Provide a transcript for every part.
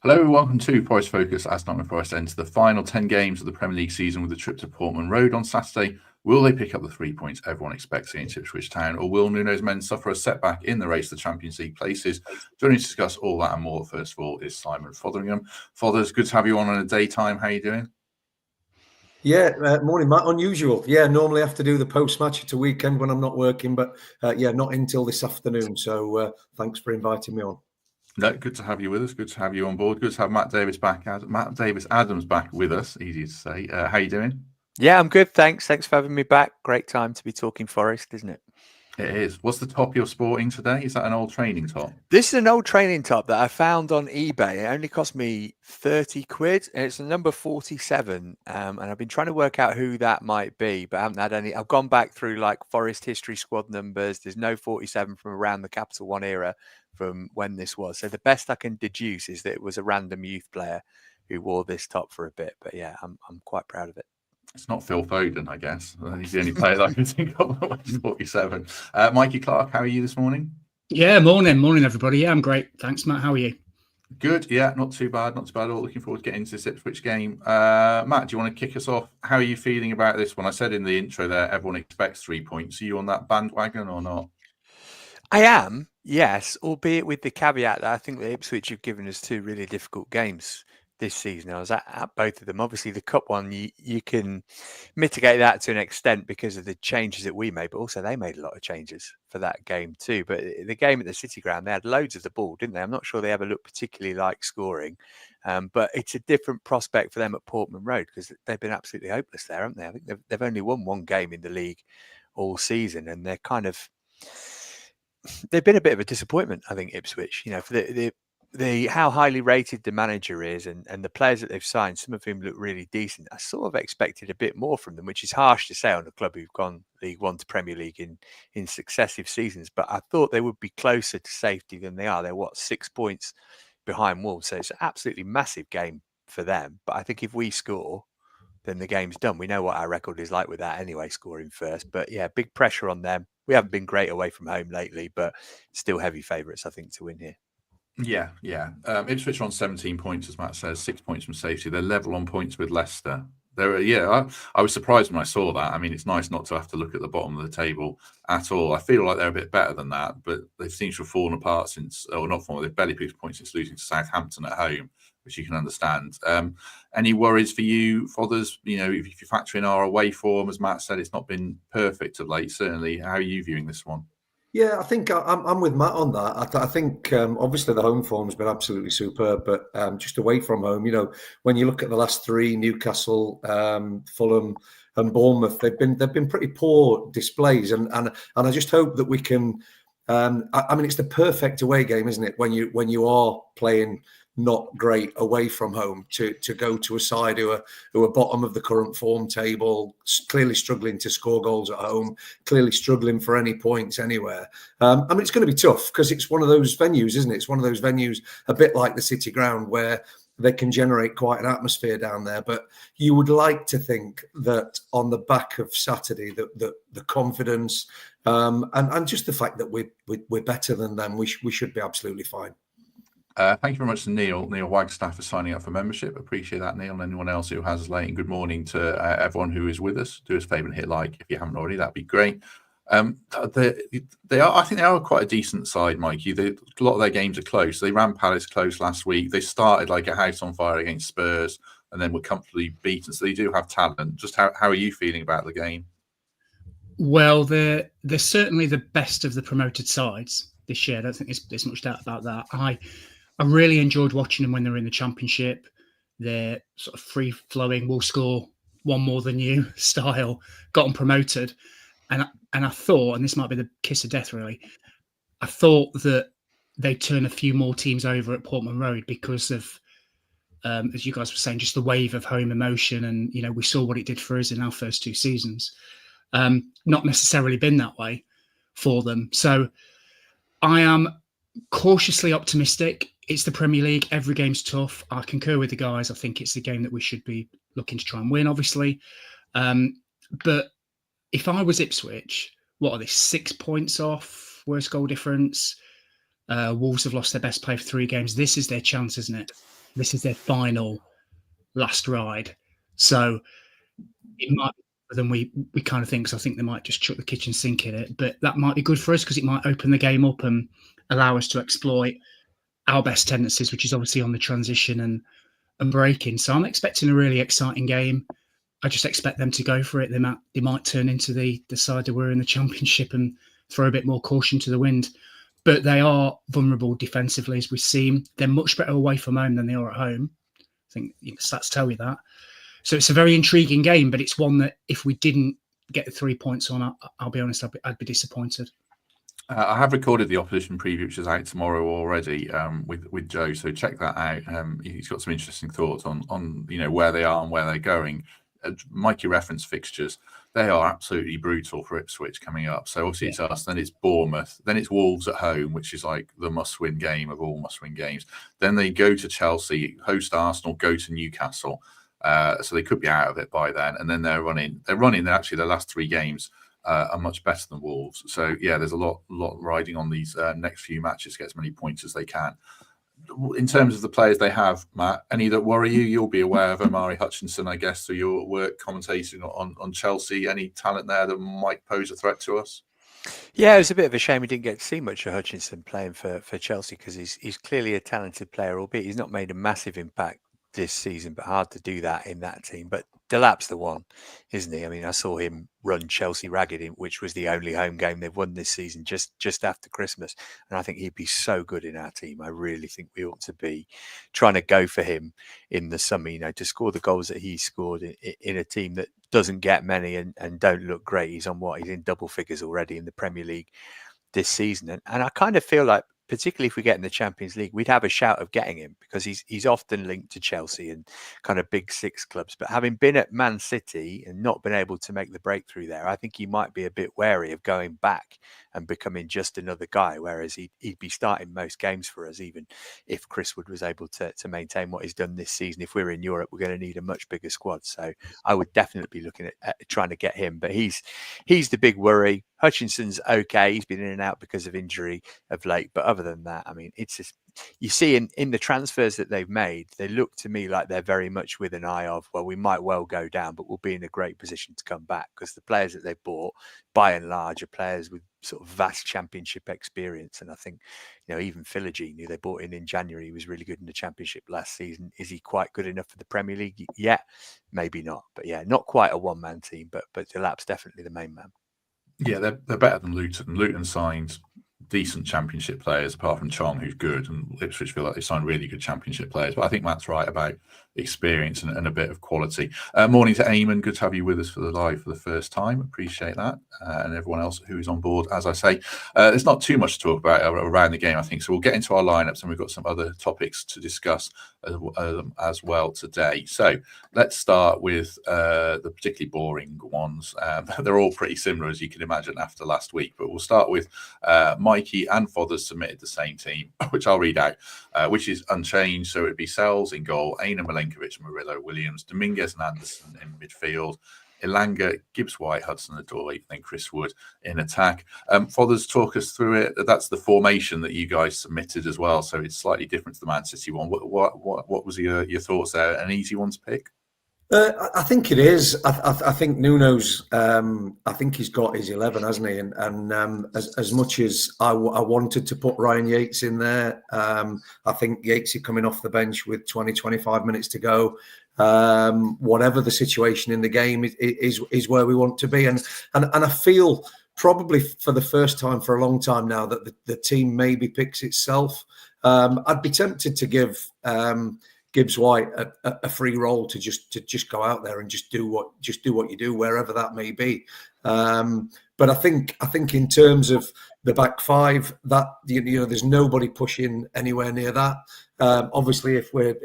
Hello, welcome to Forest Focus as Nottingham Forest enter the final 10 games of the Premier League season with a trip to Portman Road on Saturday. Will they pick up the 3 points everyone expects against Ipswich Town, or will Nuno's men suffer a setback in the race to the Champions League places? Joining to discuss all that and more, first of all, is Simon Fotheringham. Fothers, good to have you on a daytime. How are you doing? Yeah, morning, Matt. Unusual. Yeah, normally I have to do the post-match. It's a weekend when I'm not working, but not until this afternoon. So thanks for inviting me on. No, good to have you with us. Good to have you on board. Good to have Matt Davies-Adams back with us. Easy to say. How are you doing? Yeah, I'm good. Thanks for having me back. Great time to be talking Forest, isn't it? It is. What's the top you're sporting today? Is that an old training top? This is an old training top that I found on eBay. It only cost me 30 quid. And it's a number 47. And I've been trying to work out who that might be, but I haven't had any. I've gone back through like Forest history squad numbers. There's no 47 from around the Capital One era from when this was. So the best I can deduce is that it was a random youth player who wore this top for a bit. But yeah, I'm quite proud of it. It's not Phil Foden, I guess. He's the only player that I can think of that was 47. Mikey, Clarke, how are you this morning? Yeah, morning, everybody. Yeah, I'm great. Thanks, Matt. How are you? Good. Yeah, not too bad. Not too bad at all. Looking forward to getting into this Ipswich game. Matt, do you want to kick us off? How are you feeling about this one? I said in the intro there, everyone expects 3 points. Are you on that bandwagon or not? I am, yes, albeit with the caveat that I think that Ipswich have given us two really difficult games this season. I was at both of them. Obviously, the cup one, you can mitigate that to an extent because of the changes that we made, but also they made a lot of changes for that game too. But the game at the City Ground, they had loads of the ball, didn't they? I'm not sure they ever looked particularly like scoring, but it's a different prospect for them at Portman Road because they've been absolutely hopeless there, haven't they? I think they've only won one game in the league all season, and they're they've been a bit of a disappointment, I think, Ipswich, for the how highly rated the manager is and the players that they've signed, some of whom look really decent. I sort of expected a bit more from them, which is harsh to say on a club who've gone League One to Premier League in successive seasons. But I thought they would be closer to safety than they are. They're 6 points behind Wolves. So it's an absolutely massive game for them. But I think if we score, then the game's done. We know what our record is like with that anyway, scoring first. But yeah, big pressure on them. We haven't been great away from home lately, but still heavy favourites, I think, to win here. Yeah. Ipswich are on 17 points, as Matt says, 6 points from safety. They're level on points with Leicester. I was surprised when I saw that. I mean, it's nice not to have to look at the bottom of the table at all. I feel like they're a bit better than that, but they seem to have fallen apart they've barely picked points since losing to Southampton at home, which you can understand. Any worries for you, Fothers? If you factor in our away form, as Matt said, it's not been perfect of late, certainly. How are you viewing this one? Yeah, I think I'm with Matt on that. I think obviously the home form has been absolutely superb, but just away from home, when you look at the last three, Newcastle, Fulham, and Bournemouth, they've been pretty poor displays, and I just hope that we can. I mean, it's the perfect away game, isn't it? When you are playing not great away from home to go to a side who are bottom of the current form table, clearly struggling to score goals at home, clearly struggling for any points anywhere. I mean, it's going to be tough because it's one of those venues, isn't it? It's one of those venues a bit like the City Ground where they can generate quite an atmosphere down there. But you would like to think that on the back of Saturday, the confidence and just the fact that we're better than them, we should be absolutely fine. Thank you very much to Neil Wagstaff for signing up for membership. Appreciate that, Neil, and anyone else who has us late. And good morning to everyone who is with us. Do us a favour and hit like if you haven't already. That'd be great. I think they are quite a decent side, Mikey. A lot of their games are close. They ran Palace close last week. They started like a house on fire against Spurs and then were comfortably beaten. So they do have talent. Just how are you feeling about the game? Well, they're certainly the best of the promoted sides this year. I don't think there's much doubt about that. I really enjoyed watching them when they were in the Championship. They're sort of free-flowing, will score one more than you style, got them promoted. And I thought, and this might be the kiss of death, really, I thought that they'd turn a few more teams over at Portman Road because of, as you guys were saying, just the wave of home emotion. And, we saw what it did for us in our first two seasons. Not necessarily been that way for them. So I am cautiously optimistic. It's the Premier League. Every game's tough. I concur with the guys. I think it's the game that we should be looking to try and win, obviously. But if I was Ipswich, what are they, 6 points off? Worst goal difference. Wolves have lost their best player for 3 games. This is their chance, isn't it? this is their final last ride. So it might be better than we kind of think. So I think they might just chuck the kitchen sink in it, but that might be good for us because it might open the game up and allow us to exploit our best tendencies, which is obviously on the transition and breaking. So I'm expecting a really exciting game. I just expect them to go for it. They might turn into the side that were in the Championship and throw a bit more caution to the wind. But they are vulnerable defensively, as we've seen. They're much better away from home than they are at home. I think stats tell you that. So it's a very intriguing game, but it's one that if we didn't get the 3 points on, I'll be honest, I'd be disappointed. I have recorded the opposition preview, which is out tomorrow already, with Joe. So check that out. He's got some interesting thoughts on where they are and where they're going. Mikey referenced fixtures. They are absolutely brutal for Ipswich coming up. So obviously it's us, then it's Bournemouth, then it's Wolves at home, which is like the must-win game of all must-win games. Then they go to Chelsea, host Arsenal, go to Newcastle. So they could be out of it by then. And then they're running. Actually, their last 3 games are much better than Wolves. So yeah, there's a lot riding on these next few matches to get as many points as they can. In terms of the players they have, Matt, any that worry you? You'll be aware of Omari Hutchinson, I guess, through your work commentating on Chelsea. Any talent there that might pose a threat to us? Yeah, it was a bit of a shame we didn't get to see much of Hutchinson playing for Chelsea because he's clearly a talented player, albeit he's not made a massive impact this season, but hard to do that in that team. But Delap's the one, isn't he? I mean, I saw him run Chelsea ragged, which was the only home game they've won this season, just after Christmas. And I think he'd be so good in our team. I really think we ought to be trying to go for him in the summer, to score the goals that he scored in a team that doesn't get many and don't look great. He's in double figures already in the Premier League this season. And I kind of feel like, particularly if we get in the Champions League, we'd have a shout of getting him because he's often linked to Chelsea and kind of big 6 clubs. But having been at Man City and not been able to make the breakthrough there, I think he might be a bit wary of going back and becoming just another guy, whereas he'd be starting most games for us, even if Chris Wood was able to maintain what he's done this season. If we're in Europe, we're going to need a much bigger squad. So I would definitely be looking at trying to get him. But he's the big worry. Hutchinson's okay. He's been in and out because of injury of late. But other than that, I mean, it's just, you see in the transfers that they've made, they look to me like they're very much with an eye of, well, we might well go down, but we'll be in a great position to come back because the players that they've bought, by and large, are players with sort of vast Championship experience. And I think, even Philogene, who they bought in January, he was really good in the Championship last season. Is he quite good enough for the Premier League? Yeah, maybe not. But yeah, not quite a one-man team, but Delap's definitely the main man. Yeah, they're better than Luton. Luton signed decent Championship players, apart from Chong, who's good, and Ipswich feel like they signed really good Championship players. But I think Matt's right about experience and a bit of quality. Morning to Eamon, good to have you with us for the first time. Appreciate that, and everyone else who is on board. As I say, there's not too much to talk about around the game, I think. So we'll get into our lineups, and we've got some other topics to discuss as well today. So let's start with the particularly boring ones. They're all pretty similar, as you can imagine, after last week. But we'll start with Mikey and Fothers submitted the same team, which I'll read out, which is unchanged. So it'd be Sells in goal, Aina Milenkovic, Murillo, Williams, Dominguez and Anderson in midfield, Ilanga, Gibbs-White, Hudson-Odoi, then Chris Wood in attack. Fothers, talk us through it. That's the formation that you guys submitted as well, so it's slightly different to the Man City one. What was your thoughts there? An easy one to pick? I think it is. I think Nuno's. I think he's got his 11, hasn't he? And as much as I wanted to put Ryan Yates in there, I think Yates is coming off the bench with 20-25 minutes to go. Whatever the situation in the game is where we want to be, and I feel probably for the first time for a long time now that the team maybe picks itself. I'd be tempted to give Gibbs-White a free role to just go out there and just do what you do wherever that may be. But I think in terms of the back five, that there's nobody pushing anywhere near that. Obviously, if we're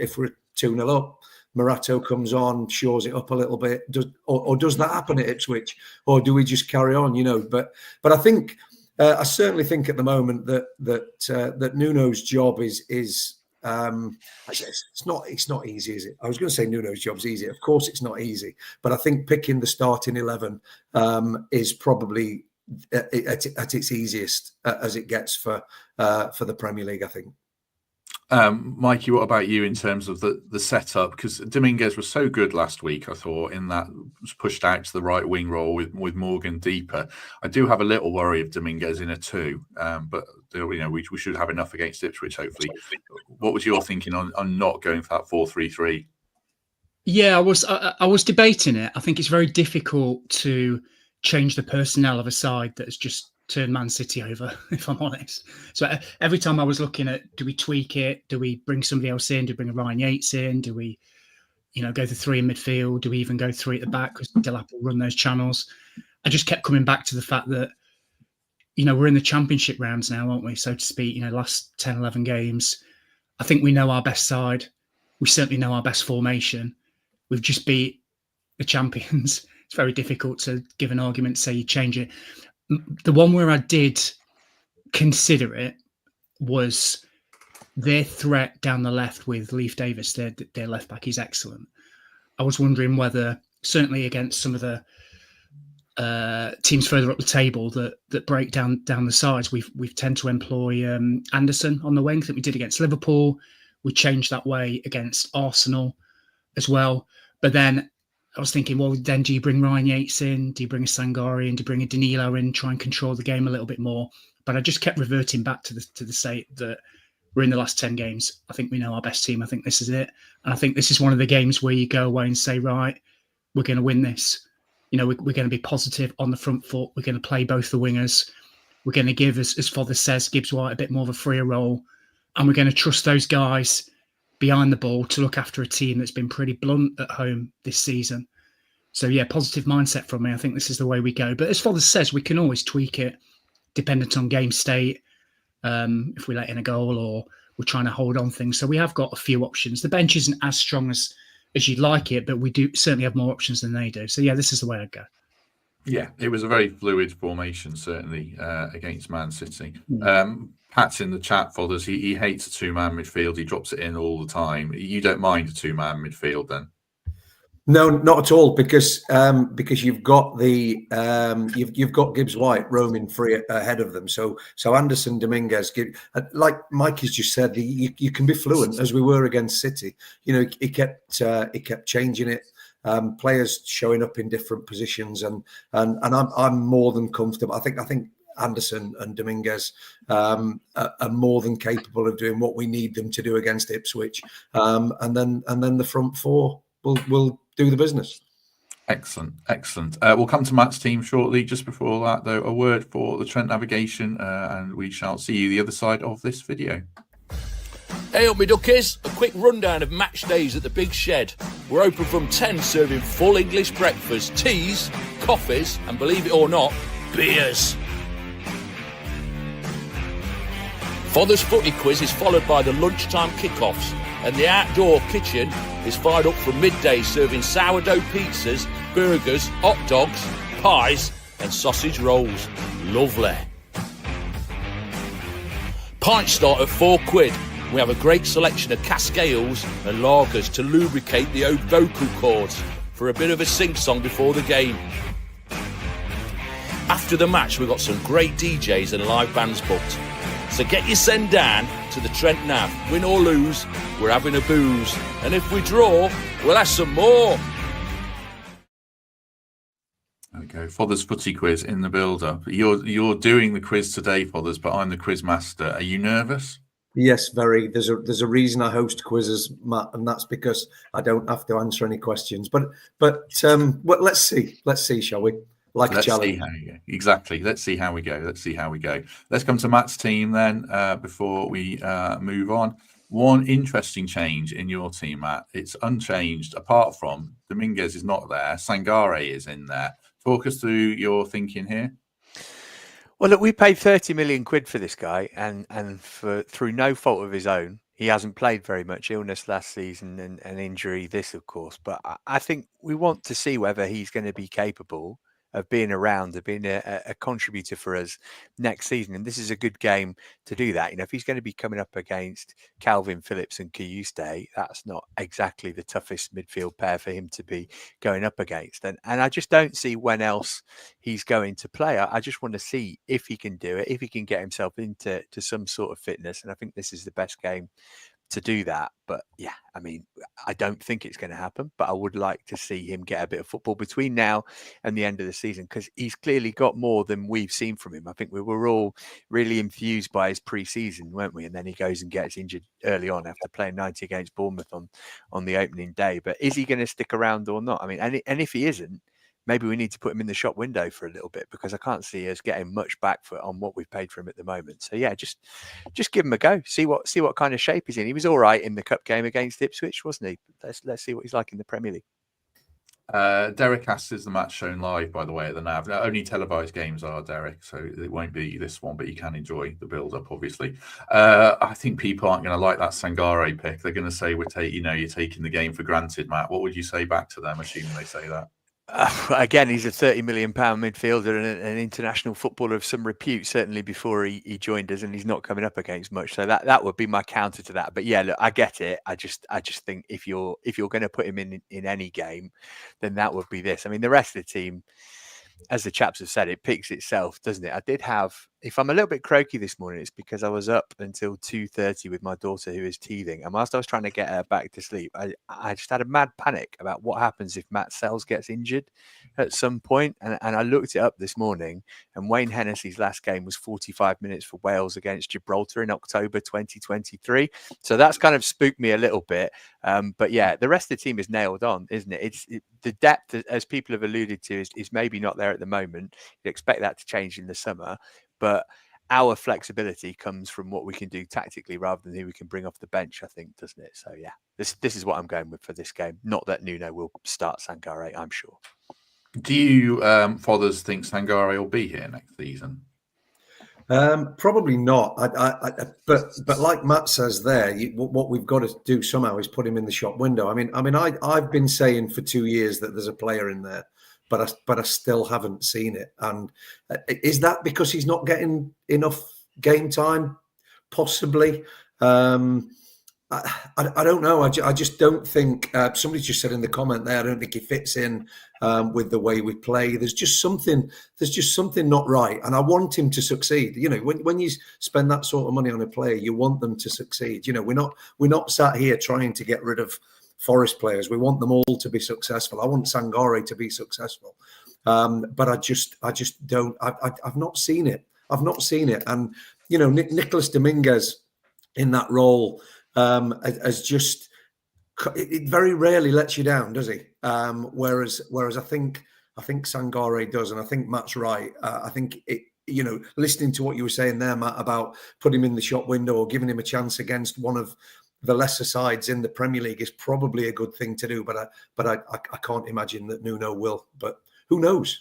2-0 up, Morato comes on, shores it up a little bit. Does that happen at Ipswich, or do we just carry on? But I think I certainly think at the moment that Nuno's job is. It's not easy, is it? I was going to say Nuno's job's easy. Of course, it's not easy. But I think picking the starting 11 is probably at its easiest as it gets for the Premier League, I think. Mikey, what about you in terms of the setup? Because Dominguez was so good last week, I thought, in that was pushed out to the right wing role with Morgan deeper. I do have a little worry of Dominguez in a 2, but we should have enough against Ipswich, hopefully. What was your thinking on not going for that 4-3-3? Yeah, I was debating it. I think it's very difficult to change the personnel of a side that has just turned Man City over, if I'm honest. So every time I was looking at, do we tweak it? Do we bring somebody else in? Do we bring a Ryan Yates in? Do we, go to 3 in midfield? Do we even go 3 at the back because Delap will run those channels? I just kept coming back to the fact that, we're in the championship rounds now, aren't we? So to speak, last 10, 11 games. I think we know our best side. We certainly know our best formation. We've just beat the champions. It's very difficult to give an argument, say you change it. The one where I did consider it was their threat down the left with Leif Davis, their left back. He's excellent. I was wondering whether, certainly against some of the teams further up the table that break down the sides, we've tend to employ Anderson on the wing. I think we did against Liverpool. We changed that way against Arsenal as well. But then I was thinking, well, then do you bring Ryan Yates in? Do you bring a Sangare in? Do you bring a Danilo in? Try and control the game a little bit more. But I just kept reverting back to the state that we're in the last 10 games. I think we know our best team. I think this is it. And I think this is one of the games where you go away and say, right, we're going to win this. We're going to be positive on the front foot. We're going to play both the wingers. We're going to give, as Father says, Gibbs White a bit more of a freer role. And we're going to trust those guys behind the ball to look after a team that's been pretty blunt at home this season. So, yeah, positive mindset from me. I think this is the way we go. But as Father says, we can always tweak it dependent on game state, if we let in a goal or we're trying to hold on things. So we have got a few options. The bench isn't as strong as you'd like it, but we do certainly have more options than they do. So, yeah, this is the way I'd go. Yeah, it was a very fluid formation, certainly, against Man City. Mm. Pat's in the chat for us. He hates a 2-man midfield. He drops it in all the time. You don't mind a 2-man midfield then? No, not at all, because you've got you've got Gibbs White roaming free ahead of them. So Anderson, Dominguez, like Mikey's just said, you can be fluent as we were against City. He kept changing it. Players showing up in different positions, and I'm more than comfortable. I think Anderson and Dominguez are more than capable of doing what we need them to do against Ipswich, and then the front four will do the business. Excellent. We'll come to Matt's team shortly. Just before that, though, a word for the Trent Navigation, and we shall see you the other side of this video. Hey up me duckies, a quick rundown of match days at the Big Shed. We're open from 10, serving full English breakfast, teas, coffees, and believe it or not, beers. Father's Footy Quiz is followed by the lunchtime kickoffs, and the outdoor kitchen is fired up from midday, serving sourdough pizzas, burgers, hot dogs, pies, and sausage rolls. Lovely. Pints start at £4. We have a great selection of cask ales and lagers to lubricate the vocal cords for a bit of a sing-song before the game. After the match, we've got some great DJs and live bands booked. So get your send down to the Trent Nav. Win or lose, we're having a booze. And if we draw, we'll have some more. There we go. Father's Footy Quiz in the build-up. You're doing the quiz today, Fathers, but I'm the quiz master. Are you nervous? Yes, very. There's a reason I host quizzes, Matt, and that's because I don't have to answer any questions. But let's see, shall we? Let's see how you go. Exactly. Let's see how we go. Let's come to Matt's team then before we move on. One interesting change in your team, Matt. It's unchanged apart from Dominguez is not there. Sangare is in there. Talk us through your thinking here. Well, look, we paid 30 million quid for this guy, and through no fault of his own, he hasn't played very much. Illness last season and injury this, of course. But I think we want to see whether he's going to be capable of being around, of being a contributor for us next season. And this is a good game to do that. If he's going to be coming up against Calvin Phillips and Kiyuste, that's not exactly the toughest midfield pair for him to be going up against. And I just don't see when else he's going to play. I just want to see if he can do it, if he can get himself into some sort of fitness. And I think this is the best game to do that. But yeah, I mean, I don't think it's going to happen, but I would like to see him get a bit of football between now and the end of the season, because he's clearly got more than we've seen from him. I think we were all really enthused by his pre-season, weren't we? And then he goes and gets injured early on after playing 90 against Bournemouth on the opening day. But is he going to stick around or not? I mean, and if he isn't, maybe we need to put him in the shop window for a little bit, because I can't see us getting much back on what we've paid for him at the moment. So yeah, just give him a go. See what kind of shape he's in. He was all right in the cup game against Ipswich, wasn't he? Let's see what he's like in the Premier League. Derek asks, is the match shown live, by the way, at the NAV? Only televised games are, Derek, so it won't be this one, but you can enjoy the build-up, obviously. I think people aren't going to like that Sangare pick. They're going to say, you're taking the game for granted, Matt. What would you say back to them, assuming they say that? Again, he's a £30 million midfielder and an international footballer of some repute, certainly before he joined us, and he's not coming up against much. So that would be my counter to that. But yeah, look, I get it. I just think if you're going to put him in any game, then that would be this. I mean, the rest of the team, as the chaps have said, it picks itself, doesn't it? I did have, if I'm a little bit croaky this morning, it's because I was up until 2:30 with my daughter who is teething. And whilst I was trying to get her back to sleep, I just had a mad panic about what happens if Matt Sells gets injured at some point. And I looked it up this morning, and Wayne Hennessy's last game was 45 minutes for Wales against Gibraltar in October 2023. So that's kind of spooked me a little bit. But yeah, the rest of the team is nailed on, isn't it? The depth, as people have alluded to, is maybe not there at the moment. You'd expect that to change in the summer. But our flexibility comes from what we can do tactically rather than who we can bring off the bench, I think, doesn't it? So, yeah, this is what I'm going with for this game. Not that Nuno will start Sangare, I'm sure. Do you, fathers, think Sangare will be here next season? Probably not. But like Matt says there, what we've got to do somehow is put him in the shop window. I mean, I've been saying for 2 years that there's a player in there, but I still haven't seen it. And is that because he's not getting enough game time? Possibly. I don't know. I just don't think. Somebody just said in the comment there, I don't think he fits in with the way we play. There's just something not right, and I want him to succeed. When you spend that sort of money on a player, you want them to succeed. We're not sat here trying to get rid of Forest players. We want them all to be successful. I want Sangare to be successful, but I just don't. I've not seen it. And Nicholas Dominguez in that role has just, it very rarely lets you down, does he? Whereas I think Sangare does, and I think Matt's right. I think listening to what you were saying there, Matt, about putting him in the shop window or giving him a chance against one of the lesser sides in the Premier League is probably a good thing to do. But I can't imagine that Nuno will. But who knows?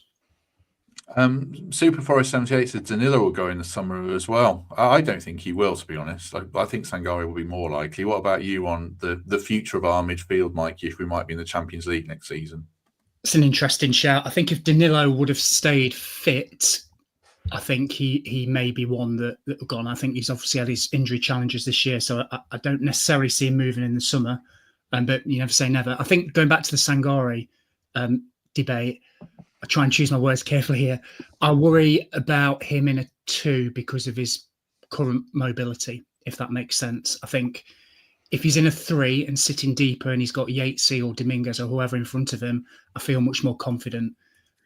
Super Forest 78 said Danilo will go in the summer as well. I don't think he will, to be honest. I think Sangare will be more likely. What about you on the future of our midfield, Mikey, if we might be in the Champions League next season? It's an interesting shout. I think if Danilo would have stayed fit, I think he may be one that would have gone. I think he's obviously had his injury challenges this year, so I don't necessarily see him moving in the summer. But you never say never. I think going back to the Sangare debate, I try and choose my words carefully here. I worry about him in a 2 because of his current mobility, if that makes sense. I think if he's in a 3 and sitting deeper and he's got Yatesy or Dominguez or whoever in front of him, I feel much more confident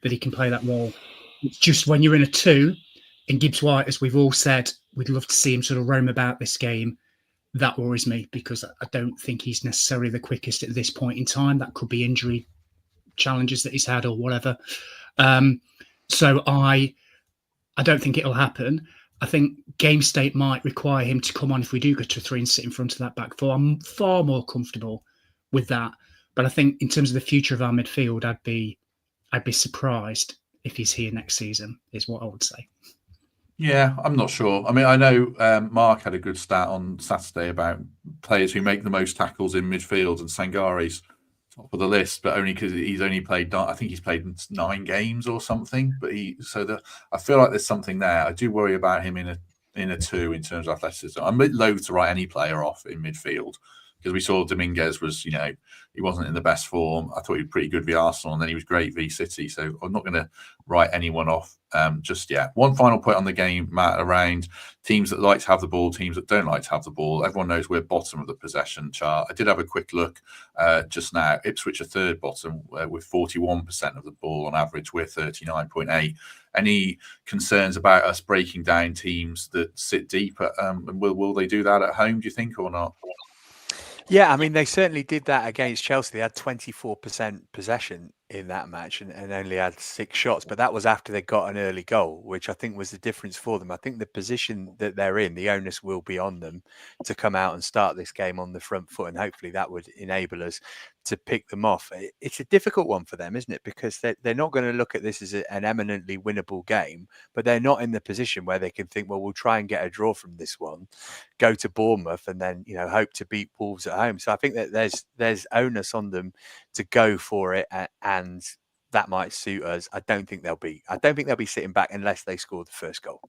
that he can play that role. It's just when you're in a 2, and Gibbs White, as we've all said, we'd love to see him sort of roam about this game. That worries me because I don't think he's necessarily the quickest at this point in time. That could be injury challenges that he's had or whatever. So I don't think it'll happen. I think game state might require him to come on if we do go to a 3 and sit in front of that back 4. I'm far more comfortable with that. But I think in terms of the future of our midfield, I'd be surprised if he's here next season, is what I would say. Yeah, I'm not sure. I mean, I know Mark had a good stat on Saturday about players who make the most tackles in midfield, and Sangare's top of the list, but only because he's only played. I think he's played 9 games or something. But I feel like there's something there. I do worry about him in a 2 in terms of athleticism. I'm a bit loath to write any player off in midfield because we saw Dominguez was, he wasn't in the best form. I thought he was pretty good via Arsenal, and then he was great v City. So I'm not going to write anyone off just yet. One final point on the game, Matt, around teams that like to have the ball, teams that don't like to have the ball. Everyone knows we're bottom of the possession chart. I did have a quick look just now. Ipswich are third bottom with 41% of the ball on average. We're 39.8. Any concerns about us breaking down teams that sit deep? Will they do that at home, do you think, or not? Yeah, I mean, they certainly did that against Chelsea. They had 24% possession in that match and only had 6 shots, but that was after they got an early goal, which I think was the difference for them. I think the position that they're in, the onus will be on them to come out and start this game on the front foot, and hopefully that would enable us to pick them off. It's a difficult one for them, isn't it? Because they're not going to look at this as an eminently winnable game, but they're not in the position where they can think, well, we'll try and get a draw from this one, go to Bournemouth, and then hope to beat Wolves at home. So I think that there's onus on them to go for it, and that might suit us. I don't think they'll be sitting back unless they score the first goal.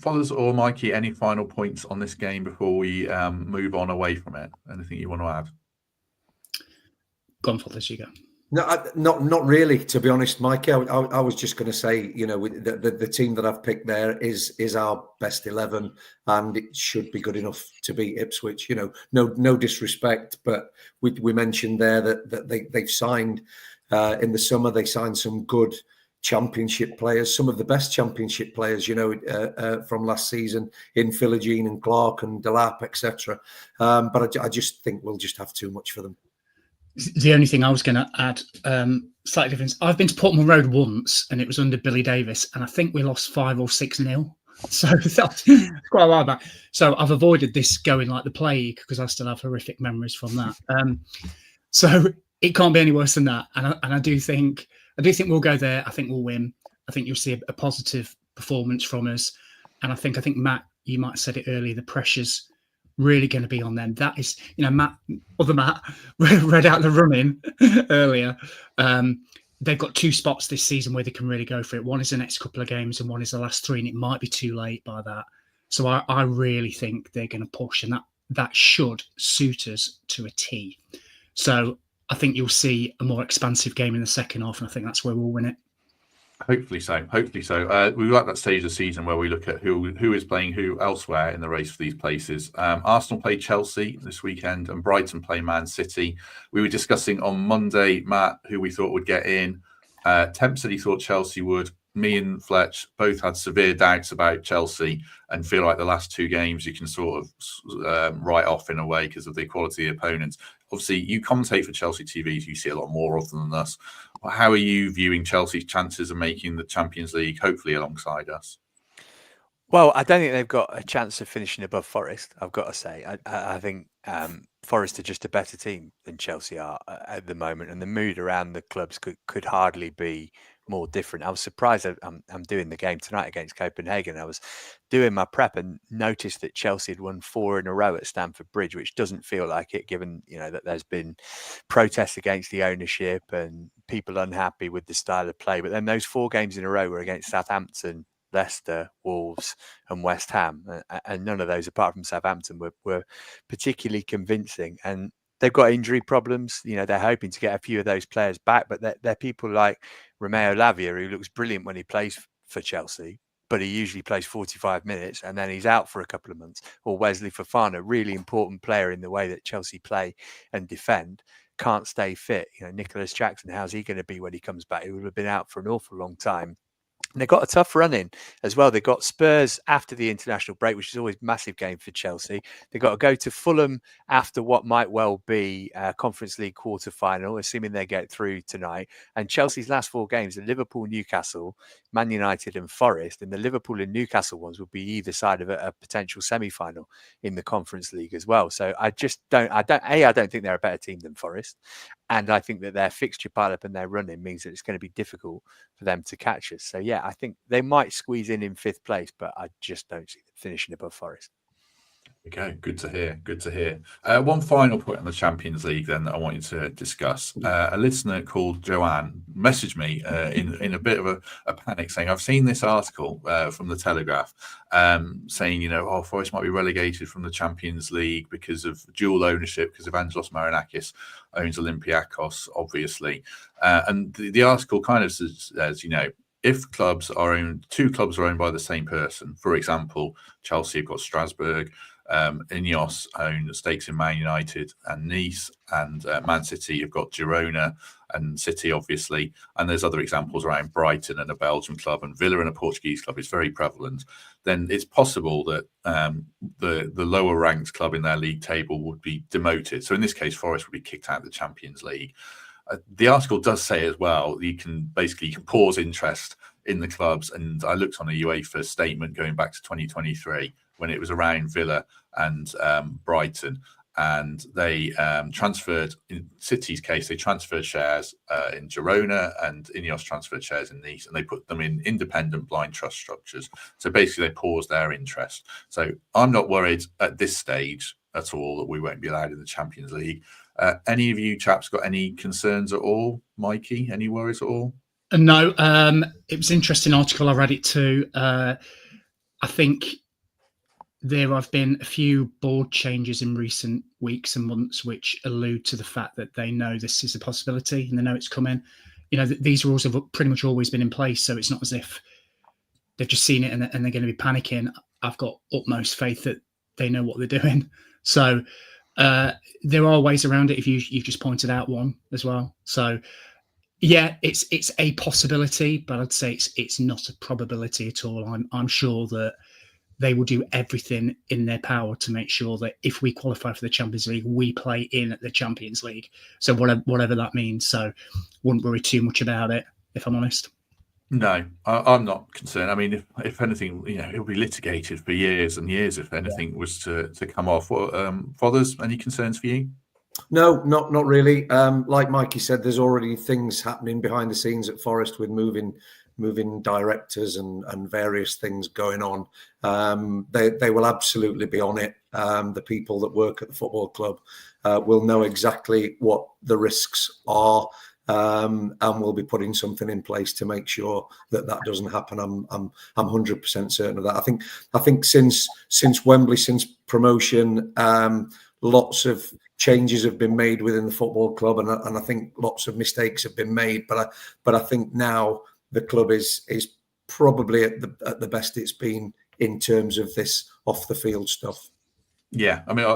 Fothers or Mikey, any final points on this game before we move on away from it? Anything you want to add? Go on, Fothers, you go. No, not really. To be honest, Mikey, I was just going to say, the team that I've picked there is our best 11, and it should be good enough to beat Ipswich. No disrespect, but we mentioned there that they've signed in the summer. They signed some good Championship players, some of the best Championship players, from last season in Philogene and Clarke and Delap, etc. But I just think we'll just have too much for them. The only thing I was going to add, slight difference. I've been to Portman Road once, and it was under Billy Davis, and I think we lost 5 or 6-0. So that's quite a while back. So I've avoided this going like the plague because I still have horrific memories from that. So it can't be any worse than that. And I do think we'll go there. I think we'll win. I think you'll see a positive performance from us. And I think Matt, you might have said it earlier, the pressure's really going to be on them. That is, Matt read out the running earlier. They've got 2 spots this season where they can really go for it. One is the next couple of games and one is the last 3, and it might be too late by that. So I really think they're going to push, and that should suit us to a T. So I think you'll see a more expansive game in the second half, and I think that's where we'll win it. Hopefully so. We're at that stage of the season where we look at who is playing who elsewhere in the race for these places. Arsenal play Chelsea this weekend and Brighton play Man City. We were discussing on Monday, Matt, who we thought would get in. Temp said he thought Chelsea would. Me and Fletch both had severe doubts about Chelsea and feel like the last 2 games you can sort of write off in a way because of the quality of the opponents. Obviously, you commentate for Chelsea TV, so you see a lot more of them than us. How are you viewing Chelsea's chances of making the Champions League, hopefully alongside us? Well, I don't think they've got a chance of finishing above Forest, I've got to say. I think Forest are just a better team than Chelsea are at the moment, and the mood around the clubs could hardly be more different. I was surprised. I'm doing the game tonight against Copenhagen. I was doing my prep and noticed that Chelsea had won 4 in a row at Stamford Bridge, which doesn't feel like it, given that there's been protests against the ownership and people unhappy with the style of play. But then those 4 games in a row were against Southampton, Leicester, Wolves and West Ham, and none of those apart from Southampton were particularly convincing. And they've got injury problems. They're hoping to get a few of those players back, but they're people like Romeo Lavia, who looks brilliant when he plays for Chelsea, but he usually plays 45 minutes and then he's out for a couple of months. Or Wesley Fofana, really important player in the way that Chelsea play and defend, can't stay fit. Nicholas Jackson, how's he going to be when he comes back? He would have been out for an awful long time. And they've got a tough run in as well. They've got Spurs after the international break, which is always a massive game for Chelsea. They've got to go to Fulham after what might well be a Conference League quarter-final, assuming they get through tonight. And Chelsea's last 4 games are Liverpool, Newcastle, Man United and Forest. And the Liverpool and Newcastle ones would be either side of a potential semi-final in the Conference League as well. So I don't think they're a better team than Forest. And I think that their fixture pile-up and their running means that it's going to be difficult for them to catch us. So, yeah, I think they might squeeze in 5th place, but I just don't see them finishing above Forest. Okay, good to hear. Good to hear. One final point on the Champions League, then, that I want you to discuss. A listener called Joanne messaged me in a bit of a panic, saying, "I've seen this article from the Telegraph saying, Forest might be relegated from the Champions League because of dual ownership, because Evangelos Marinakis owns Olympiacos, obviously." And the article kind of says, if two clubs are owned by the same person, for example, Chelsea have got Strasbourg. Ineos own stakes in Man United and Nice, and Man City have got Girona and City, obviously. And there's other examples around Brighton and a Belgian club, and Villa and a Portuguese club. It's very prevalent. Then it's possible that the lower ranked club in their league table would be demoted. So in this case, Forest would be kicked out of the Champions League. The article does say as well, you can pause interest in the clubs. And I looked on a UEFA statement going back to 2023 when it was around Villa and Brighton, and they transferred, in City's case, they transferred shares in Girona, and Ineos transferred shares in Nice, and they put them in independent blind trust structures. So basically they paused their interest. So I'm not worried at this stage at all that we won't be allowed in the Champions League. Any of you chaps got any concerns at all? Mikey, any worries at all? No, it was an interesting article. I read it too. I think there have been a few board changes in recent weeks and months which allude to the fact that they know this is a possibility and they know it's coming. These rules have pretty much always been in place, so it's not as if they've just seen it and they're going to be panicking. I've got utmost faith that they know what they're doing. So there are ways around it. If you've just pointed out one as well. So yeah, it's a possibility, but I'd say it's not a probability at all. I'm sure that they will do everything in their power to make sure that if we qualify for the Champions League, we play in the Champions League. So whatever that means. So wouldn't worry too much about it, if I'm honest. No, I'm not concerned. I mean, if anything, it'll be litigated for years and years if anything was to come off. Fothers, any concerns for you? No, not really. Like Mikey said, there's already things happening behind the scenes at Forest with moving directors and various things going on. They will absolutely be on it. The people that work at the football club will know exactly what the risks are, and we'll be putting something in place to make sure that doesn't happen. I'm 100% certain of that. I think since Wembley, since promotion, lots of changes have been made within the football club, and I think lots of mistakes have been made. But I think now the club is probably at the best it's been in terms of this off the field stuff. Yeah, I mean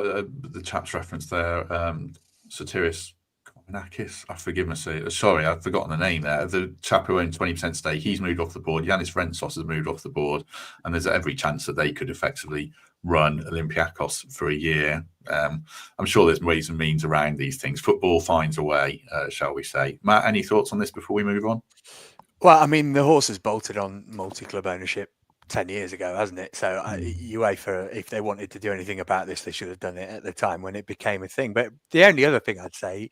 the chap's reference there, Sotiris Marinakis. Sorry, I've forgotten the name there. The chap who owns 20% stake, he's moved off the board. Yannis Rentsos has moved off the board, and there's every chance that they could effectively run Olympiacos for a year. I'm sure there's ways and means around these things. Football finds a way, shall we say. Matt, any thoughts on this before we move on? Well, I mean, the horse has bolted on multi-club ownership 10 years ago, hasn't it? So UEFA, if they wanted to do anything about this, they should have done it at the time when it became a thing. But the only other thing I'd say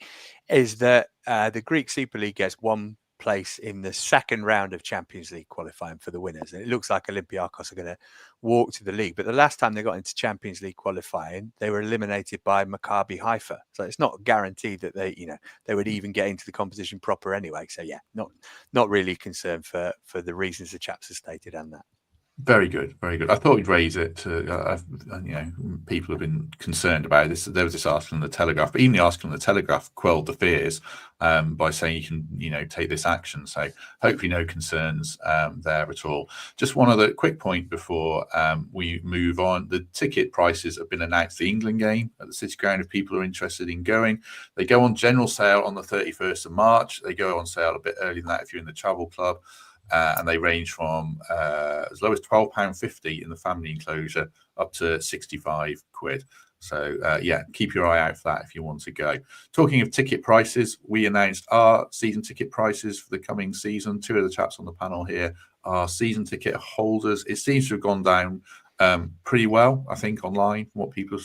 is that the Greek Super League gets one place in the second round of Champions League qualifying for the winners. And it looks like Olympiacos are going to walk to the league. But the last time they got into Champions League qualifying, they were eliminated by Maccabi Haifa. So it's not guaranteed that they would even get into the competition proper anyway. So yeah, not really concerned for the reasons the chaps have stated and that. Very good, very good. I thought we'd raise it to, people have been concerned about this. There was this article in the Telegraph, but even the article in the Telegraph quelled the fears by saying you can, take this action. So hopefully no concerns there at all. Just one other quick point before we move on. The ticket prices have been announced. The England game at the City Ground, if people are interested in going, they go on general sale on the 31st of March. They go on sale a bit earlier than that if you're in the travel club. And they range from as low as £12.50 in the family enclosure up to £65. So, keep your eye out for that if you want to go. Talking of ticket prices, we announced our season ticket prices for the coming season. Two of the chaps on the panel here are season ticket holders. It seems to have gone down pretty well, I think, online, from what people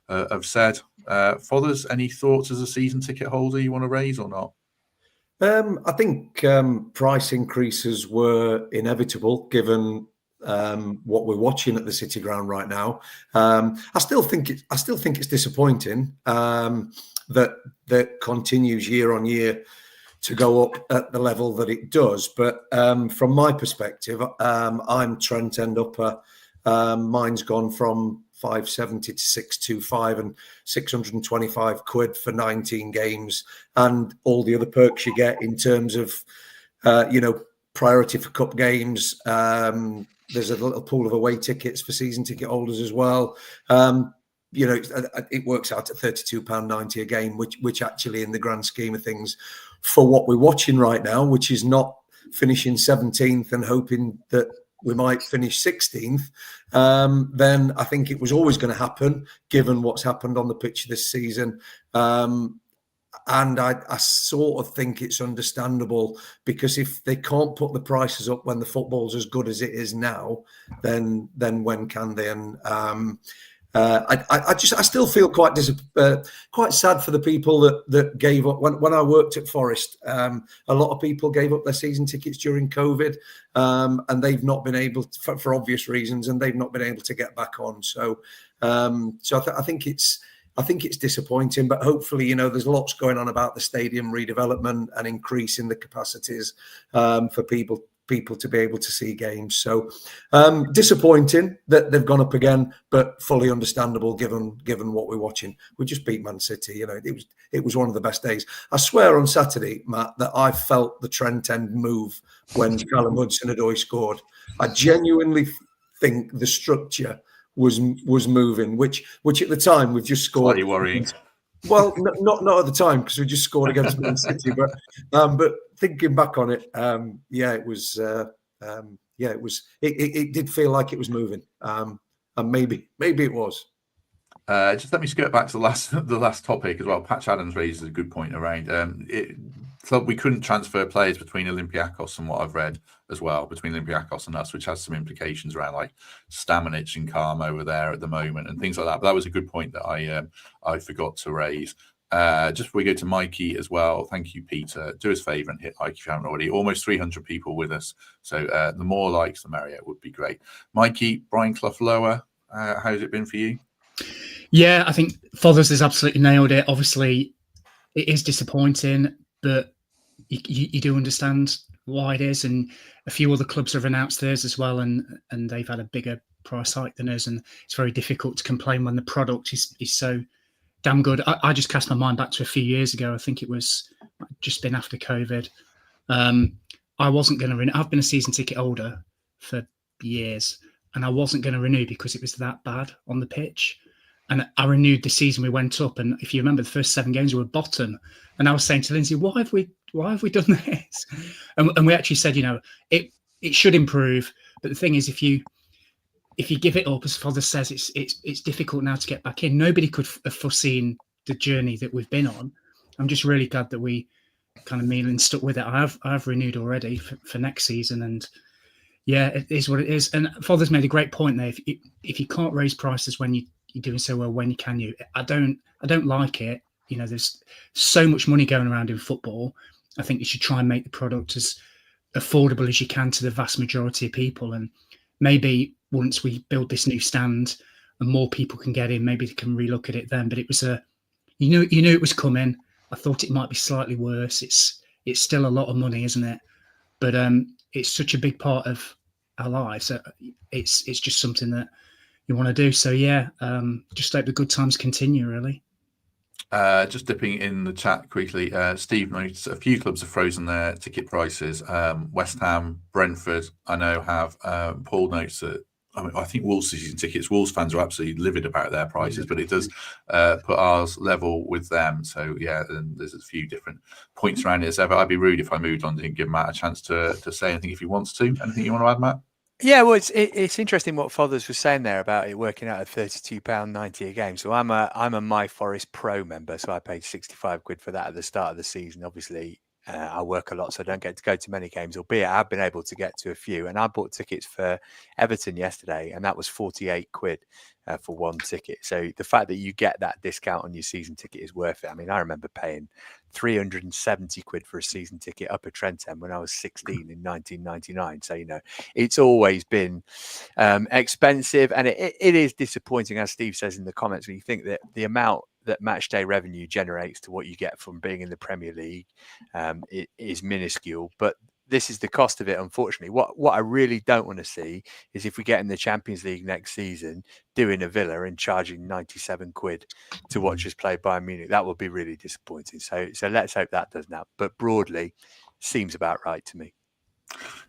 have said. Fothers, any thoughts as a season ticket holder you want to raise or not? I think price increases were inevitable given what we're watching at the City Ground right now. I still think it's disappointing that continues year on year to go up at the level that it does. But from my perspective, I'm Trent End Upper. Mine's gone from 570 to 625 and 625 quid for 19 games, and all the other perks you get in terms of priority for cup games. There's a little pool of away tickets for season ticket holders as well. It works out at £32.90 a game, which actually, in the grand scheme of things, for what we're watching right now, which is not finishing 17th and hoping that we might finish 16th, then I think it was always going to happen, given what's happened on the pitch this season. And I sort of think it's understandable, because if they can't put the prices up when the football's as good as it is now, then when can they? And I still feel quite sad for the people that gave up. When I worked at Forest, a lot of people gave up their season tickets during COVID, and they've not been able to, for obvious reasons, and they've not been able to get back on. So I think it's disappointing, but hopefully, there's lots going on about the stadium redevelopment and increasing the capacities for people to be able to see games. So disappointing that they've gone up again, but fully understandable given what we're watching. We just beat Man City. It was one of the best days. I swear on Saturday, Matt, that I felt the Trent End move when Callum Hudson-Odoi scored. I genuinely think the structure was moving, which at the time we've just scored. Slightly worrying. Well, not at the time, because we just scored against Man City, but thinking back on it, it did feel like it was moving, and maybe it was. Just let me skirt back to the last topic as well. Patch Adams raises a good point around we couldn't transfer players between Olympiacos and what I've read as well, between Olympiacos and us, which has some implications around like Stamenic and Karma over there at the moment and things like that. But that was a good point that I forgot to raise. Just before we go to Mikey as well, thank you, Peter. Do us a favour and hit like if you haven't already. Almost 300 people with us, so the more likes, the merrier. Would be great. Mikey, Brian Clough lower. How's it been for you? Yeah, I think Fothers has absolutely nailed it. Obviously, it is disappointing, but you do understand why it is. And a few other clubs have announced theirs as well, and they've had a bigger price hike than us. And it's very difficult to complain when the product is so damn good. I just cast my mind back to a few years ago. I think it was just been after COVID. I wasn't going to renew. I've been a season ticket holder for years, and I wasn't going to renew because it was that bad on the pitch. And I renewed the season we went up. And if you remember, the first 7 games we were bottom. And I was saying to Lindsay, why have we done this? And we actually said, it should improve. But the thing is, if you give it up, as Father says, it's difficult now to get back in. Nobody could have foreseen the journey that we've been on. I'm just really glad that we kind of meal and stuck with it. I've renewed already for next season, and yeah, it is what it is. And Father's made a great point there. If you can't raise prices when you're doing so well, when can you? I don't like it. There's so much money going around in football. I think you should try and make the product as affordable as you can to the vast majority of people. And maybe once we build this new stand and more people can get in, maybe they can relook at it then. But it was you knew it was coming. I thought it might be slightly worse. It's still a lot of money, isn't it? But it's such a big part of our lives. It's just something that you want to do. So yeah, just hope the good times continue, really. Just dipping in the chat quickly, Steve notes a few clubs have frozen their ticket prices. West Ham, Brentford, I know have. Paul notes that I think Wolves season tickets, Wolves fans are absolutely livid about their prices, but it does put ours level with them. So yeah, and there's a few different points around it as ever. I'd be rude if I moved on, didn't give Matt a chance to say anything if he wants to. Anything you want to add, Matt? Yeah, well, it's interesting what Fothers was saying there about it working out at £32.90 a game. So I'm a My Forest Pro member, so I paid 65 quid for that at the start of the season. Obviously, I work a lot, so I don't get to go to many games, albeit I've been able to get to a few. And I bought tickets for Everton yesterday, and that was 48 quid for one ticket. So the fact that you get that discount on your season ticket is worth it. I mean, I remember paying 370 quid for a season ticket up at Trent End when I was 16 in 1999. So, it's always been expensive, and it is disappointing, as Steve says in the comments, when you think that the amount that match day revenue generates to what you get from being in the Premier League it is minuscule. But this is the cost of it, unfortunately. What I really don't want to see is if we get in the Champions League next season, doing a Villa and charging 97 quid to watch us play Bayern Munich. That would be really disappointing. So let's hope that doesn't happen. But broadly, seems about right to me.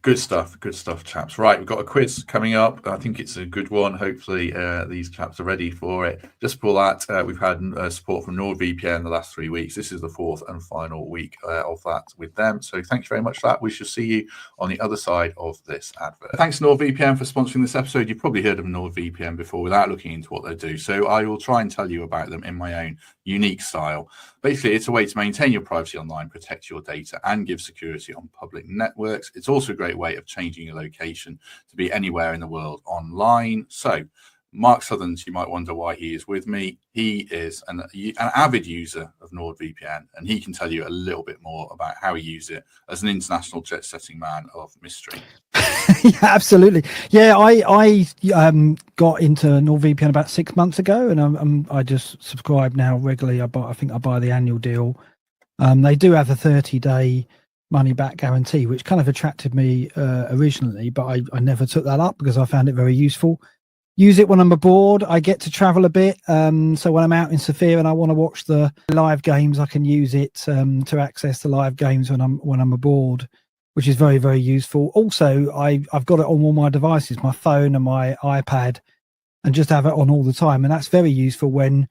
Good stuff, chaps. Right, we've got a quiz coming up. I think it's a good one. Hopefully, these chaps are ready for it. Just for that, we've had support from NordVPN the last 3 weeks. This is the fourth and final week of that with them. So thank you very much for that. We shall see you on the other side of this advert. Thanks, NordVPN, for sponsoring this episode. You've probably heard of NordVPN before without looking into what they do. So I will try and tell you about them in my own unique style. Basically, it's a way to maintain your privacy online, protect your data, and give security on public networks. It's also a great way of changing your location to be anywhere in the world online. So Mark Southerns, you might wonder why he is with me. He is an avid user of NordVPN, and he can tell you a little bit more about how he uses it as an international jet-setting man of mystery. Yeah, absolutely. Yeah, I got into NordVPN about 6 months ago, and I just subscribe now regularly. I think I buy the annual deal. They do have a 30-day money back guarantee, which kind of attracted me originally, but I never took that up because I found it very useful. Use it when I'm abroad. I get to travel a bit, so when I'm out in Sofia and I want to watch the live games, I can use it to access the live games when I'm abroad, which is very, very useful. Also, I've got it on all my devices, my phone and my iPad, and just have it on all the time, and that's very useful when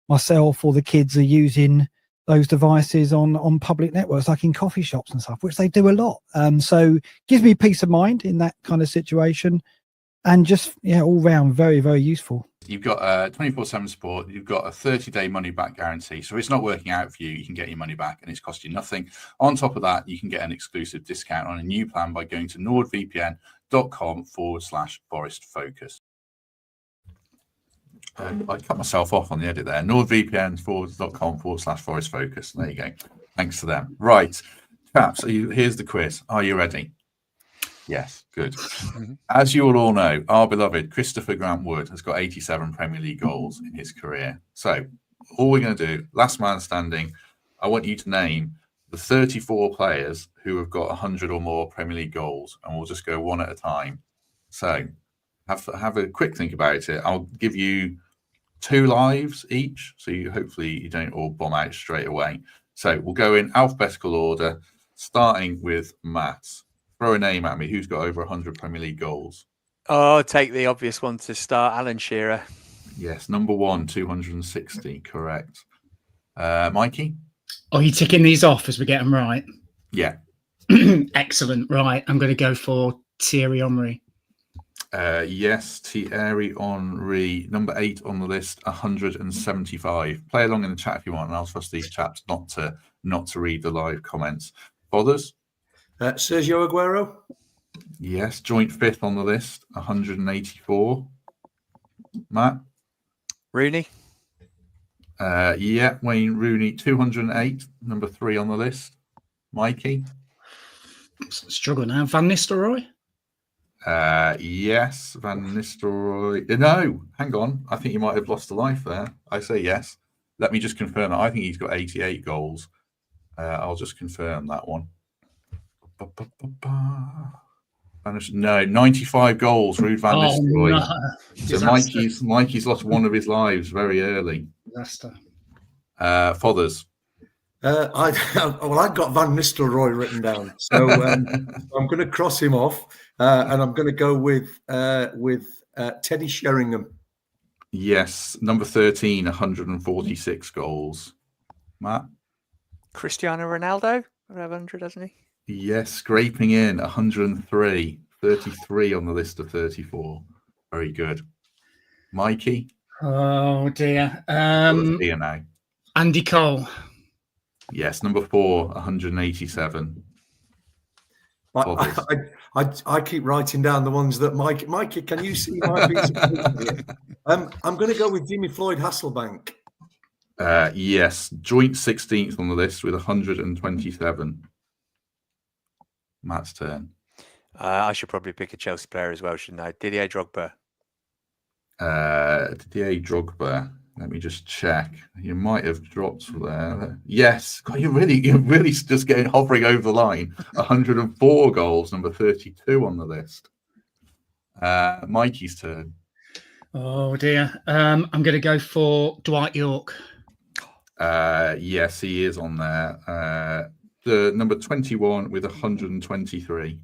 myself or the kids are using those devices on public networks, like in coffee shops and stuff, which they do a lot. So gives me peace of mind in that kind of situation, and just all round very, very useful. You've got 24/7 support. You've got a 30-day money back guarantee. So if it's not working out for you, you can get your money back and it's cost you nothing. On top of that, you can get an exclusive discount on a new plan by going to nordvpn.com/Forest Focus. I cut myself off on the edit there. nordvpn.com/Forest Focus. There you go. Thanks to them. Right, chaps, here's the quiz. Are you ready? Yes, good. As you will all know, our beloved Christopher Grant Wood has got 87 Premier League goals in his career. So all we're going to do, last man standing, I want you to name the 34 players who have got 100 or more Premier League goals, and we'll just go one at a time. So have a quick think about it. I'll give you 2 lives each, so hopefully you don't all bomb out straight away. So we'll go in alphabetical order, starting with Matt. Throw a name at me. Who's got over 100 Premier League goals? Oh, take the obvious one to start, Alan Shearer. Yes, number 1, 260, correct. Mikey? Are you ticking these off as we get them right? Yeah. Excellent. Right, I'm going to go for Thierry Henry. Yes, Thierry Henry, number 8 on the list, 175. Play along in the chat if you want, and I'll trust these chaps not to read the live comments. Bothers? Sergio Aguero? Yes, joint 5th on the list, 184. Matt? Rooney? Yeah, Wayne Rooney, 208, number 3 on the list. Mikey? Struggling now. Van Nistelrooy? Yes, Van Nistelrooy. No, hang on. I think you might have lost a life there. I say yes. Let me just confirm that. I think he's got 88 goals. I'll just confirm that one. No, 95 goals, Ruud van Nistelrooy. No. So Mikey's lost one of his lives very early. Disaster. Fothers. I got Van Nistelrooy written down, so I'm going to cross him off, and I'm going to go with Teddy Sheringham. Yes, number 13, 146 goals. Matt? Cristiano Ronaldo? 100, hasn't he? Yes, scraping in 103, 33 on the list of 34. Very good. Mikey? Oh dear. Here now. Andy Cole. Yes, number 4, 187. I keep writing down the ones that Mikey, can you see my piece of paper here? I'm going to go with Jimmy Floyd Hasselbank. Yes, joint 16th on the list with 127. Matt's turn. I should probably pick a Chelsea player as well, shouldn't I? Didier Drogba. Didier Drogba. Let me just check. You might have dropped there. Yes. God, you're really just getting hovering over the line. 104 goals, number 32 on the list. Mikey's turn. Oh dear. I'm going to go for Dwight York. Yes, he is on there. The number 21 with 123.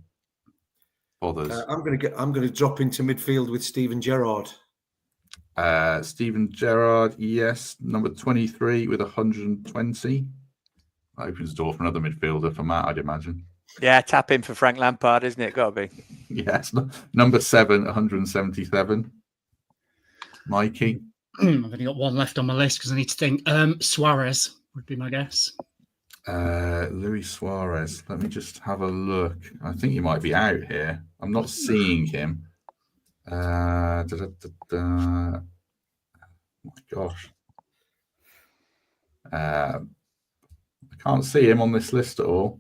Bothers. I'm going to drop into midfield with Steven Gerrard. Steven Gerrard, yes, number 23 with 120. That opens the door for another midfielder for Matt, I'd imagine. Yeah, tap in for Frank Lampard, isn't it? Got to be. Yes, number 7, 177. Mikey. I've only got one left on my list because I need to think. Suarez would be my guess. Luis Suarez. Let me just have a look. I think he might be out here. I'm not seeing him. Oh my gosh. I can't see him on this list at all.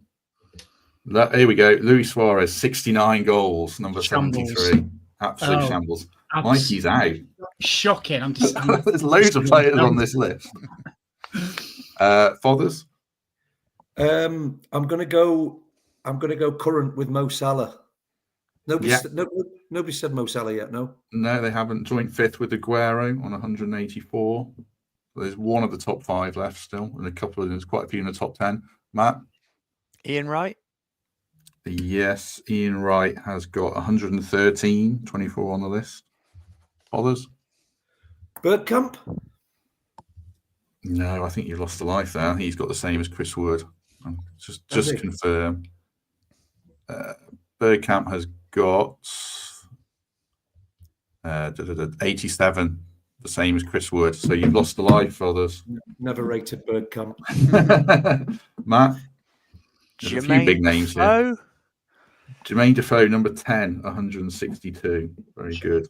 Here we go. Luis Suarez, 69 goals, number Shambles. 73. Absolute shambles. Mikey's out. Shocking. There's loads of players on this list. Fothers? I'm gonna go current with Mo Salah. Nobody said Mo Salah yet, no? No, they haven't. Joint 5th with Aguero on 184. There's one of the top 5 left still, and there's quite a few in the top 10. Matt? Ian Wright? Yes, Ian Wright has got 113, 24 on the list. Others? Bergkamp? No, I think you've lost the life there. He's got the same as Chris Wood. Just confirm. Bergkamp has got 87, the same as Chris Wood. So you've lost the life, others. Never rated Bergkamp. Matt? There's a few big names here. Jermaine Defoe, number 10, 162. Very good.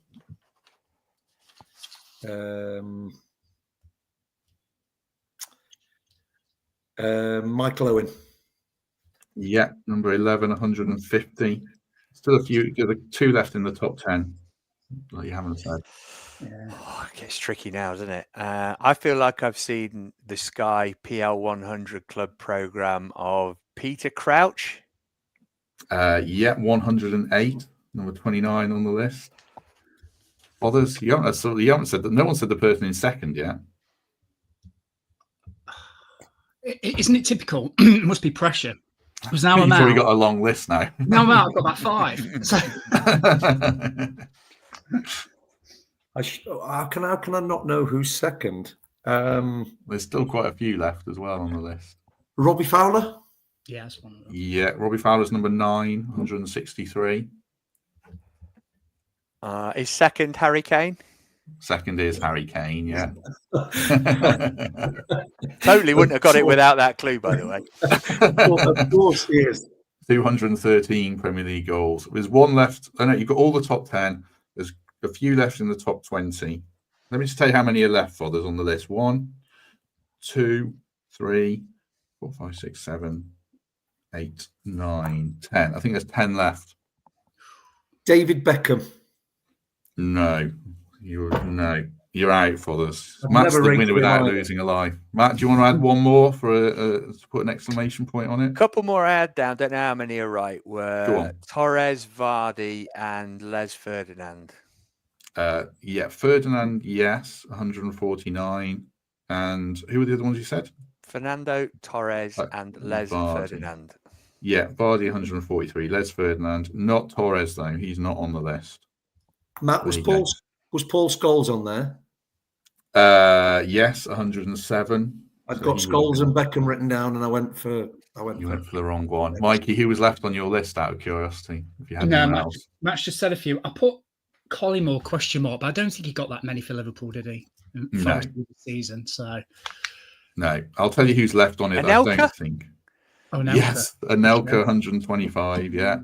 Michael Owen. Yeah, number 11, 150. Still a few. There are 2 left in the top 10. Like you haven't said. Yeah. Oh, it gets tricky now, doesn't it? I feel like I've seen the Sky PL 100 Club program of Peter Crouch. Yeah, 108, number 29 on the list. Others, you haven't said that. No one said the person in second yet. Isn't it typical? It must be pressure. Because now You've I'm already out. got a long list now. Now I'm out. I've got about 5. So how can I not know who's second? There's still quite a few left as well on the list. Robbie Fowler? yeah, that's one of them. Yeah, Robbie Fowler's number 9, 163. Is second Harry Kane? Second is Harry Kane, yeah. Totally wouldn't have got it without that clue, by the way. Of course he is. 213 Premier League goals. There's one left. I know you've got all the top 10. There's a few left in the top 20. Let me just tell you how many are left for. There's on the list. 1, 2, 3, 4, 5, 6, 7, 8, 9, 10. I think there's 10 left. David Beckham. No. You're out for this. Matt's the winner without losing a life. Matt, do you want to add one more to put an exclamation point on it? A couple more I had down. Don't know how many are right. Were Torres, Vardy, and Les Ferdinand. Yeah, Ferdinand, yes, 149. And who were the other ones you said? Fernando, Torres, and Les Ferdinand. Yeah, Vardy, 143. Les Ferdinand, not Torres though. He's not on the list. Matt, was Paul Scholes on there? Yes, 107. I've got Scholes and Beckham written down, and I went for the wrong one. Mikey, who was left on your list out of curiosity? If you had anyone else. Matt's just said a few. I put Collymore question mark, but I don't think he got that many for Liverpool, did he? No. The season. So No, I'll tell you who's left on it. I Anelka? don't think. Oh no. Yes, Anelka 125. Yeah,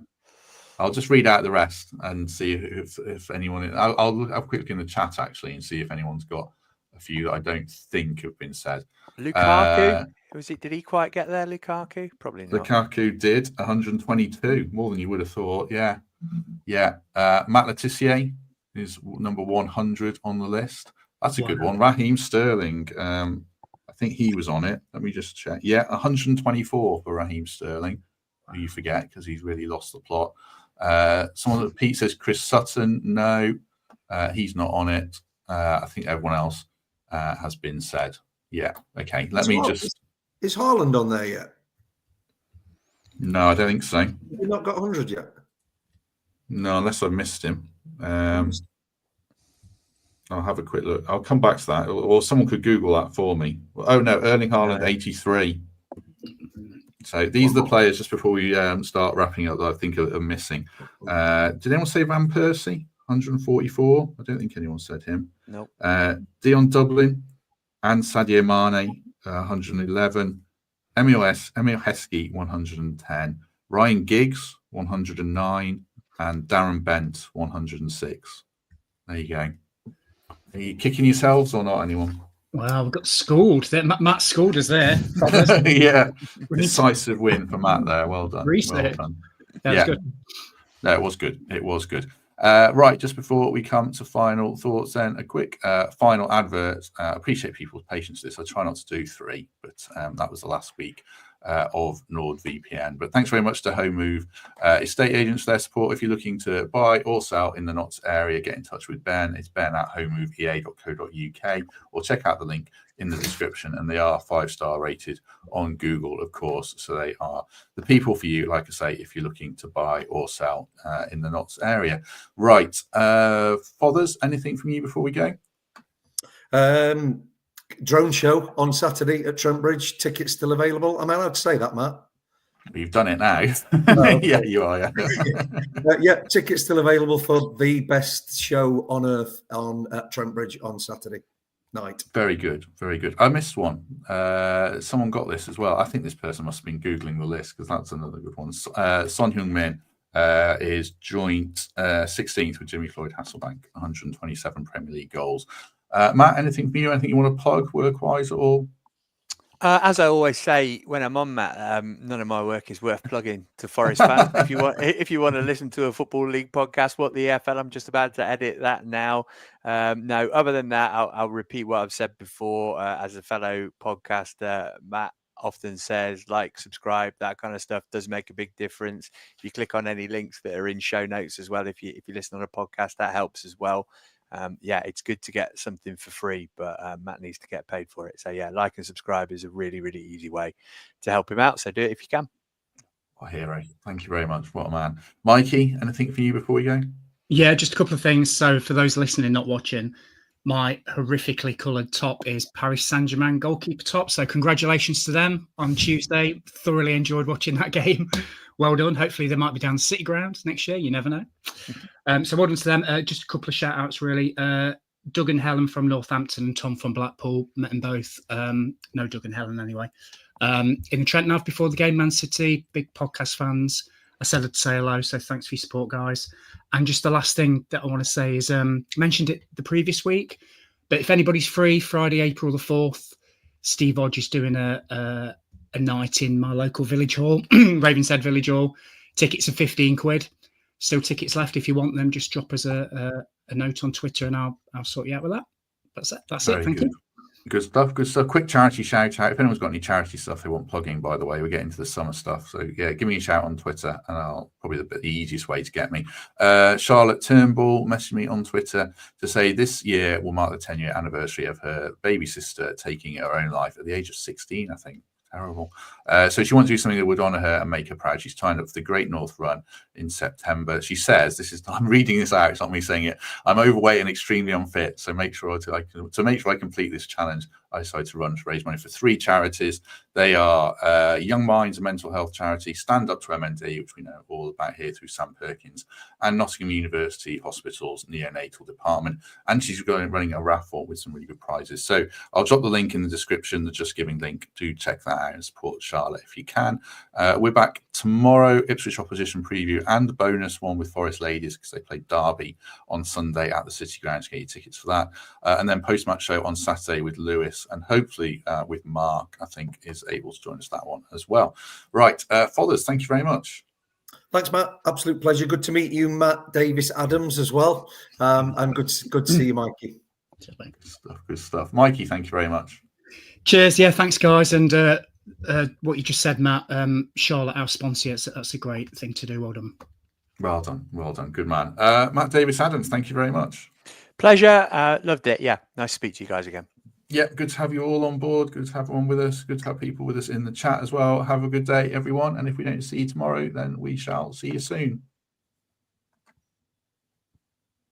I'll just read out the rest and see if anyone. I'll have a quick look in the chat actually and see if anyone's got a few that I don't think have been said. Lukaku, did he quite get there? Lukaku, probably not. Lukaku did 122, more than you would have thought. Yeah. Matt Letitia is number 100 on the list. That's a good one. Raheem Sterling. I think he was on it. Let me just check. Yeah, 124 for Raheem Sterling. Who you forget because he's really lost the plot. Someone that Pete says Chris Sutton. No, he's not on it. I think everyone else has been said. Yeah. Okay. Is Haaland on there yet? No, I don't think so. You've not got 100 yet? No, unless I missed him. I'll have a quick look. I'll come back to that, or someone could Google that for me. Oh no, Erling Haaland 83. So these are the players just before we start wrapping up that I think are missing. Did anyone say Van Persie? 144. I don't think anyone said him. Nope. Dion Dublin and Sadio Mane 111. Emil Heskey 110. Ryan Giggs 109 and Darren Bent 106. There you go. Are you kicking yourselves or not, anyone? Wow, we've got schooled. Matt schooled us there. Yeah, decisive win for Matt there. Well done. Well done. That was good. No, it was good. It was good. Right, just before we come to final thoughts, then a quick final advert. I appreciate people's patience with this. I try not to do 3, but that was the last week of NordVPN. But thanks very much to Home Move estate agents for their support. If you're looking to buy or sell in the Notts area, get in touch with Ben. It's ben@homemoveea.co.uk, or check out the link in the description. And they are 5-star rated on Google, of course. So they are the people for you, like I say, if you're looking to buy or sell in the Notts area. Right. Fothers, anything from you before we go? Drone show on Saturday at Trent Bridge. Tickets still available. Am I allowed to say that, Matt? You've done it now. Yeah, you are. Yeah. Tickets still available for the best show on earth at Trent Bridge on Saturday night. Very good. Very good. I missed one. Someone got this as well. I think this person must have been Googling the list because that's another good one. Son Heung-min is joint 16th with Jimmy Floyd Hasselbank, 127 Premier League goals. Matt, anything for you? Anything you want to plug work-wise at all? As I always say when I'm on, Matt, none of my work is worth plugging to Forest fans. If you want to listen to a Football League podcast, What the EFL, I'm just about to edit that now. No, other than that, I'll repeat what I've said before. As a fellow podcaster, Matt often says, like, subscribe, that kind of stuff does make a big difference. If you click on any links that are in show notes as well, if you listen on a podcast, that helps as well. It's good to get something for free, but Matt needs to get paid for it. So like and subscribe is a really, really easy way to help him out. So do it if you can. What a hero. Thank you very much. What a man. Mikey, anything for you before we go? Yeah, just a couple of things. So for those listening, not watching, my horrifically coloured top is Paris Saint-Germain goalkeeper top. So congratulations to them on Tuesday. Thoroughly enjoyed watching that game. Well done. Hopefully they might be down the City Ground next year. You never know. So well done to them. Just a couple of shout outs, really. Doug and Helen from Northampton and Tom from Blackpool. Met them both. No, Doug and Helen anyway. In the Trent Nav before the game, Man City. Big podcast fans. I said I'd say hello, so thanks for your support, guys. And just the last thing that I want to say is, mentioned it the previous week, but if anybody's free, Friday, April the 4th, Steve Hodge is doing a night in my local village hall, Ravenshead Village Hall. Tickets are £15. Still tickets left. If you want them, just drop us a note on Twitter and I'll sort you out with that. That's it. Thank you. Good stuff. Quick charity shout out. If anyone's got any charity stuff they want plugging, by the way, we're getting to the summer stuff. So give me a shout on Twitter and I'll probably the easiest way to get me. Charlotte Turnbull messaged me on Twitter to say this year will mark the 10-year anniversary of her baby sister taking her own life at the age of 16, I think. Terrible. So she wants to do something that would honour her and make her proud. She's signed up for the Great North Run in September. She says, I'm reading this out, it's not me saying it. I'm overweight and extremely unfit, so to make sure I complete this challenge, I decided to run to raise money for 3 charities. They are Young Minds, a mental health charity, Stand Up to MND, which we know all about here through Sam Perkins, and Nottingham University Hospital's neonatal department. And she's running a raffle with some really good prizes. So I'll drop the link in the description, the Just Giving link. Do check that out and support Charlotte if you can. We're back tomorrow, Ipswich opposition preview and the bonus one with Forest Ladies because they play Derby on Sunday at the City Ground to get your tickets for that. And then post-match show on Saturday with Lewis and hopefully with Mark, I think, is able to join us that one as well. Right, Fothers, thank you very much. Thanks, Matt. Absolute pleasure. Good to meet you, Matt Davies-Adams, as well. And good to see you, Mikey. Good stuff. Mikey, thank you very much. Cheers. Yeah, thanks, guys. And what you just said, Matt, Charlotte, our sponsor, that's a great thing to do. Well done. Well done. Good man. Matt Davies-Adams, thank you very much. Pleasure. Loved it. Yeah, nice to speak to you guys again. Yeah, good to have you all on board. Good to have everyone with us. Good to have people with us in the chat as well. Have a good day, everyone. And if we don't see you tomorrow, then we shall see you soon.